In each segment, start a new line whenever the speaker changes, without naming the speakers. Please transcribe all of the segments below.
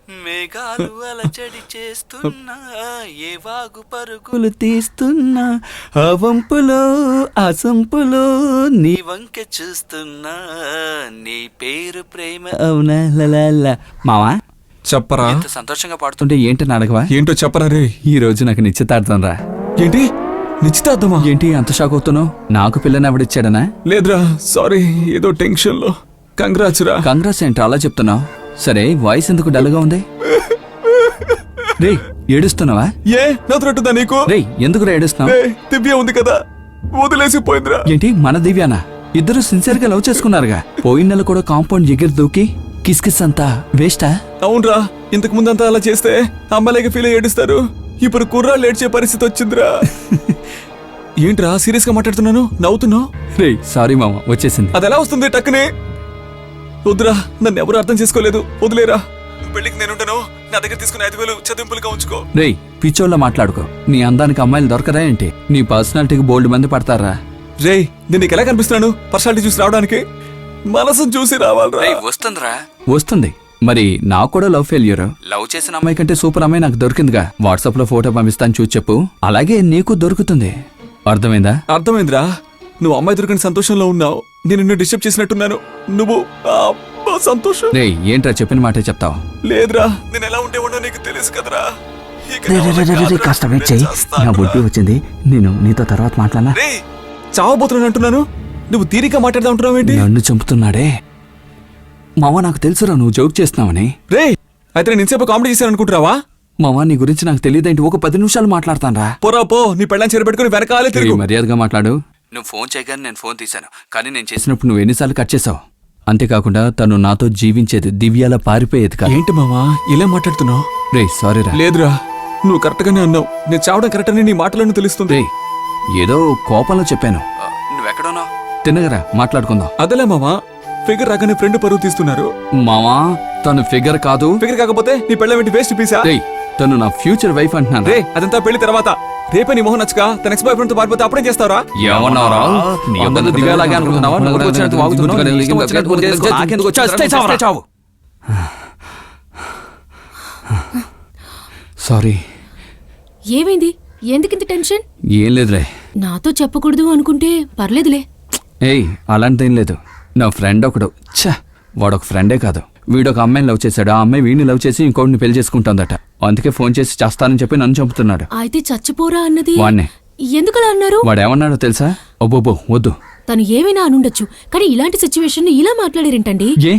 మేఘాలు అలచడి చేస్తున్నా, ఏ వాగు పరుగులు తీస్తున్నా, ఆ వంపులో ఆ సంపులో నీ వంకె చూస్తున్నా, నీ పేరు ప్రేమ అవునా లలా. మావా
చెప్పరా.
ఎంత సంతోషంగా పాడుతుంటే ఏంటని అడగవా?
ఏంటో చెప్పరా రే.
ఈ రోజు నాకు నిశ్చితార్థం రా.
ఏంటి నిశ్చితార్థమా?
ఏంటి అంత షాక్ అవుతున్నావు? నాకు పిల్లని ఎవడిచ్చాడనా?
లేదురా, సారీ, ఏదో టెన్షన్ లో. కంగ్రాట్స్ రా.
కంగ్రాస్ ఏంటి అలా చెప్తున్నావు? సరే, వాయిస్ ఎందుకు డల్గా ఉంది? రే ఏడుస్తున్నావా?
ఏ నవ్వుతున్నట్టుందా నీకు?
రే ఎందుకు ఏడుస్తున్నావు?
దివ్య ఉంది కదా, వదిలేసి పోయిందిరా.
ఏంటి మన దివ్యానా? ఇద్దరు సిన్సియర్ గా లవ్ చేసుకున్నారుగా. పోయిన నెల కూడా కాంపౌండ్ ఎగిరి దూకి కిస్ కిస్ అంతా వేస్టా?
అవునరా, ఇంతకు ముందంతా అలా చేస్తే అమ్మాయిలకి ఫీల్ అయ్యి ఏడుస్తారు. ఇప్పుడు కుర్రాళ్ళు ఏడ్చే పరిస్థితి వచ్చిందిరా. ఏంట్రా సీరియస్ గా మాట్లాడుతున్నాను, నవ్వుతున్నావు?
రే సారీ మామ, వచ్చేసింది.
అది ఎలా వస్తుంది టక్కునే? వద్దురా, నన్ను ఎవరు అర్థం చేసుకోలేదు, వదిలేరా. పెళ్లికి నేనుంటాను, నా దగ్గర తీసుకున్న 5,000 చదింపులుగా ఉంచుకో.
రే పిచ్చోళ్ళ మాట్లాడుకో. నీ అందానికి అమ్మాయిలు దొరకరా ఏంటి? నీ పర్సనాలిటీకి బోల్డ్ మంది పడతారా?
రే నేను నీకు ఎలా కనిపిస్తున్నాను? పర్సనాలిటీ చూసి రావడానికి మనసును చూసి రావాలరా.
వస్తుందిరా, వస్తుంది. మరి నాకు కూడా లవ్ ఫెయిల్యూర్. లవ్ చేసిన అమ్మాయి కంటే సూపర్ అమ్మాయి నాకు దొరికిందిగా. వాట్సాప్ లో ఫోటో పంపిస్తాను, చూసి చెప్పు. అలాగే నీకు దొరుకుతుంది. అర్థమైందా?
అర్థమైందిరా. నువ్వు అమ్మాయి దొరికిన సంతోషంలో ఉన్నావు, నేను నిన్ను డిస్టర్బ్ చేసినట్టున్నాను. నువ్వు సంతోషం.
రే ఏంట్రా చెప్పిన మాటే చెప్తావు?
లేదురా, నేను ఎలా ఉండేవాడో నీకు తెలుసు కదరా.
కాస్త వెయిట్ చెయ్యి, నా బుద్ధి వచ్చింది. నేను నీతో తర్వాత మాట్లాడనా?
రే చావబోతున్నాను అంటున్నాను, నువ్వు తీరిక మాట్లాడదా ఉంటున్నావు ఏంటి?
నన్ను చంపుతున్నాడే మావా. నాకు తెలుసురా నువ్వు జోక్ చేస్తున్నావని.
రే అయితే నేను ఇంతసేపు కామెడీ చేశాను అనుకుంటున్నావా?
మావా నీ గురించి నాకు తెలియదేంటి? ఒక 10 నిమిషాలు మాట్లాడతాను.
పోరా పో, నీ పెళ్ళని చేరబెట్టుకుని వెనకాలే తిరిగి
మర్యాదగా మాట్లాడు. నువ్వు ఫోన్ చేయగానే నేను ఫోన్ తీశాను, కానీ నేను చేసినప్పుడు నువ్వు ఎన్నిసార్లు కట్ చేసావు? అంతేకాకుండా తను నాతో జీవించేది, దివ్యాల పారిపోయేది కాదు.
ఏంటి మామా ఇలా మాట్లాడుతున్నావు?
రే సారీరా.
లేదురా, నువ్వు కరెక్ట్ గానే అన్నావు. నేను చావడం కరెక్ట్ అని నీ మాటలను తెలుస్తుంది.
రే ఏదో కోపంలో చెప్పాను. నువ్వెక్కడున్నావు? తిన్నగరా మాట్లాడుకుందాం.
అదేలే మామా, ఫిగర్ రాగానే ఫ్రెండ్ పరువు తీస్తున్నారు.
మావా తను ఫిగర్ కాదు.
ఫిగర్ కాకపోతే నీ పెళ్ళ ఏంటి వేస్ట్ పీసా?
రే తను నా ఫ్యూచర్ వైఫ్ అంటున్నాను.
రే అదంతా పెళ్లి తర్వాత. రేపే నీ మొహం నచ్చక తన ఎక్స్ బాయ్ ఫ్రెండ్ తో పారిపోతే అప్పుడేం చేస్తావరా?
ఏమన్నావురా? దివ్యాలాగే అనుకుంటున్నావా? నోటికి వచ్చినట్టు వాగుతున్నావు. సారీ.
ఏమైంది? ఎందుకింత టెన్షన్?
ఏం లేదులే.
నాతో చెప్పకూడదు అనుకుంటే పర్లేదులే.
ఏయ్ అలాంటిదేం లేదు. నా ఫ్రెండ్ ఒకడు, వాడొక ఫ్రెండే కాదు, వీడొక అమ్మాయిని లవ్ చేశాడు. ఆ అమ్మాయి వీడిని లవ్ చేసి ఇంకోటిని పెళ్లి చేసుకుంటుందట. అందుకే ఫోన్ చేసి చేస్తానని చెప్పి నన్ను చంపుతున్నాడు.
అయితే చచ్చిపోరా అన్నది
వాణ్ణే.
ఎందుకలా అన్నారు?
వాడేమన్నాడో తెలుసా? అబ్బోబో వద్దు.
తను ఏమైనా అనుండొచ్చు, కానీ ఇలాంటి సిచ్యువేషన్ ఇలా మాట్లాడారేంటండి?
ఏ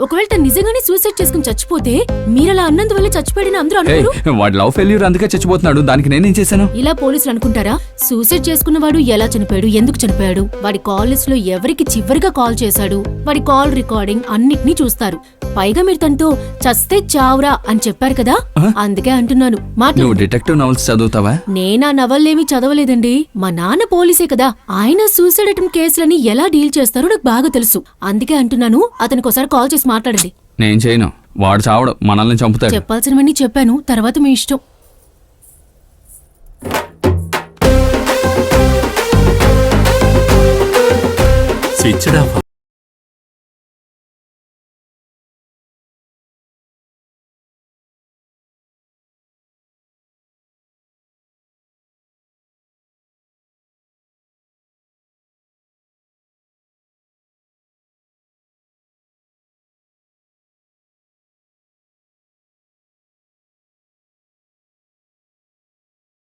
ఒకవేళ తను నిజంగానే సూసైడ్ చేసుకుని చచ్చిపోతే మీరలా అన్నందువల్ల చచ్చిపోయిన అందరూ అనుకోరు?
వాడు లవ్ ఫెయిల్యూర్ అందుకే చచ్చిపోతున్నాడు. దానికి నేనేం చేశాను?
ఇలా పోలీసులు అనుకుంటారా? సూసైడ్ చేసుకున్నవాడు ఎలా చనిపోయాడు, ఎందుకు చనిపోయాడు, వాడి కాల్ లిస్ట్ లో ఎవరికి చివరిగా కాల్ చేశాడు, వాడి కాల్ రికార్డింగ్ అన్నిటినీ చూస్తారు. పైగా మీరు తనతో చస్తే చావురా అని చెప్పారు కదా, అందుకే అంటున్నాను.
నువ్వు డిటెక్టివ్ నవల్స్ చదువుతావా?
నేనా నవల్లేమీ చదవలేదండి. మా నాన్న పోలీసే కదా, ఆయన సూసైడ్ అటెంప్ట్ కేసులని ఎలా డీల్ చేస్తారో నాకు బాగా తెలుసు. అందుకే అంటున్నాను, అతనికి ఒకసారి కాల్ చేసి మాట్లాడండి.
నేను చేయను, వాడు చావడం, మనల్ని చంపుతాడు.
చెప్పాల్సినవన్నీ చెప్పాను, తర్వాత మీ ఇష్టం.
Switched off.